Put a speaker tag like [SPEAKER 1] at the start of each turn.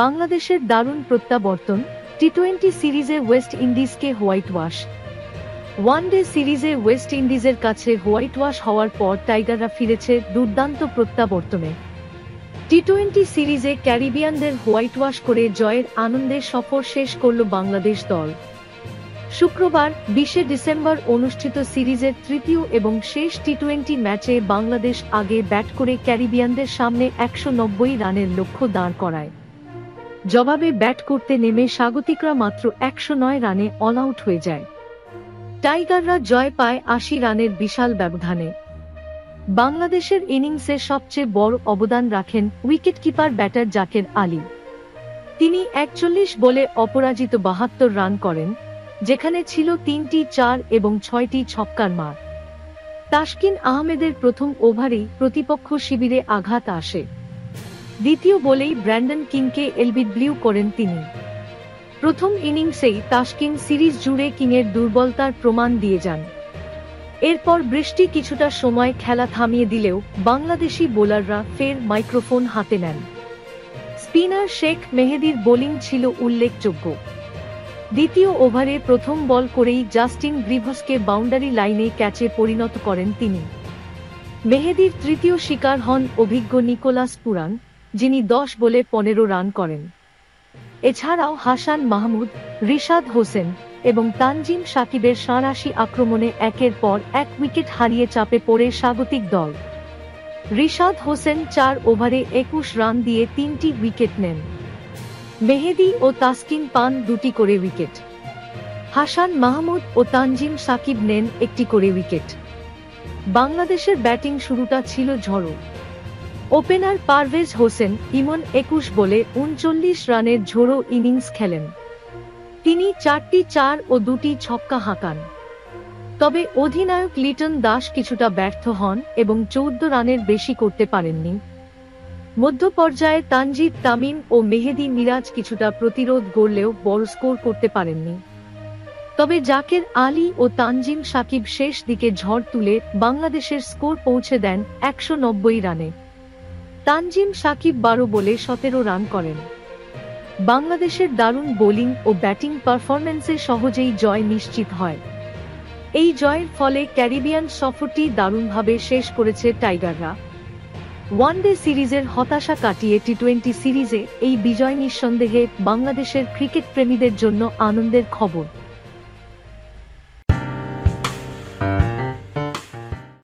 [SPEAKER 1] বাংলাদেশের দারুণ প্রত্যাবর্তন, টি-20 সিরিজে ওয়েস্ট ইন্ডিজকে হোয়াইট ওয়াশ। ওয়ানডে সিরিজে ওয়েস্ট ইন্ডিজের কাছে হোয়াইট ওয়াশ হওয়ার পর টাইগাররা ফিরেছে দুর্দান্ত প্রত্যাবর্তনে। টি-20 সিরিজে ক্যারিবিয়ানদের হোয়াইট ওয়াশ করে জয়ের আনন্দে সফর শেষ করল বাংলাদেশ দল। শুক্রবার 20 ডিসেম্বর অনুষ্ঠিত সিরিজের তৃতীয় এবং শেষ টি-20 ম্যাচে বাংলাদেশ আগে ব্যাট করে ক্যারিবিয়ানদের সামনে 190 রানের লক্ষ্য দাঁড় করায়। জবাবে ব্যাট করতে নেমে স্বাগতিকরা মাত্র 109 রানে অল আউট হয়ে যায়। টাইগাররা জয় পায় 80 রানের বিশাল ব্যবধানে। বাংলাদেশের ইনিংসে সবচেয়ে বড় অবদান রাখেন উইকেটকিপার ব্যাটার জাকের আলী। তিনি 41 বলে অপরাজিত 72 রান করেন, যেখানে ছিল 3টি 4 এবং 6টি ছক্কার মার। তাসকিন আহমেদের প্রথম ওভারেই প্রতিপক্ষ শিবিরে আঘাত আসে। দ্বিতীয় বলেই ব্র্যান্ডন কিংকে এলবিডব্লিউ করেন তিনি। প্রথম ইনিংসেই তাসকিন সিরিজ জুড়ে কিংয়ের দুর্বলতার প্রমাণ দিয়ে যান। এরপর বৃষ্টি কিছুটা সময় খেলা থামিয়ে দিলেও বাংলাদেশি বোলাররা ফের মাইক্রোফোন হাতে নেন। স্পিনার শেখ মেহেদীর বোলিং ছিল উল্লেখযোগ্য। দ্বিতীয় ওভারে প্রথম বল করেই জাস্টিন গ্রিভসকে বাউন্ডারি লাইনে ক্যাচে পরিণত করেন তিনি। মেহেদীর তৃতীয় শিকার হন অভিজ্ঞ নিকোলাস পুরান, যিনি 10 বলে 15 রান করেন। এছাড়াও হাসান মাহমুদ, রিশাদ হোসেন এবং তানজিম সাকিবের সাঁড়াশি আক্রমণে একের পর এক উইকেট হারিয়ে চাপে পড়ে স্বাগতিক দল। রিশাদ হোসেন 4 ওভারে 21 রান দিয়ে 3টি উইকেট নেন। মেহেদী ও তাসকিন পান 2টি করে উইকেট। হাসান মাহমুদ ও তানজিম সাকিব নেন 1টি করে উইকেট। বাংলাদেশের ব্যাটিং শুরুটা ছিল ঝড়ো। ওপেনার পারভেজ হোসেন ইমন 21 বলে 39 রানের ঝোড়ো ইনিংস খেলেন। তিনি 4টি 4 ও 2টি ছক্কা হাঁকান। তবে অধিনায়ক লিটন দাস কিছুটা ব্যর্থ হন এবং 14 রানের বেশি করতে পারেননি। মধ্য পর্যায়ে তানজিদ তামিম ও মেহেদী মিরাজ কিছুটা প্রতিরোধ গড়লেও বড় স্কোর করতে পারেননি। তবে জাকের আলী ও তানজিম সাকিব শেষ দিকে ঝড় তুলে বাংলাদেশের স্কোর পৌঁছে দেন 190 রানে। তানজিম সাকিব 12 বলে 17 রান করেন। বাংলাদেশের দারুণ বোলিং ও ব্যাটিং পারফরম্যান্সে সহজেই জয় নিশ্চিত হয়। এই জয়ের ফলে ক্যারিবিয়ান সফরটি দারুণভাবে শেষ করেছে টাইগাররা। ওয়ানডে সিরিজের হতাশা কাটিয়ে টি-20 সিরিজে এই বিজয় নিঃসন্দেহে বাংলাদেশের ক্রিকেট প্রেমীদের জন্য আনন্দের খবর।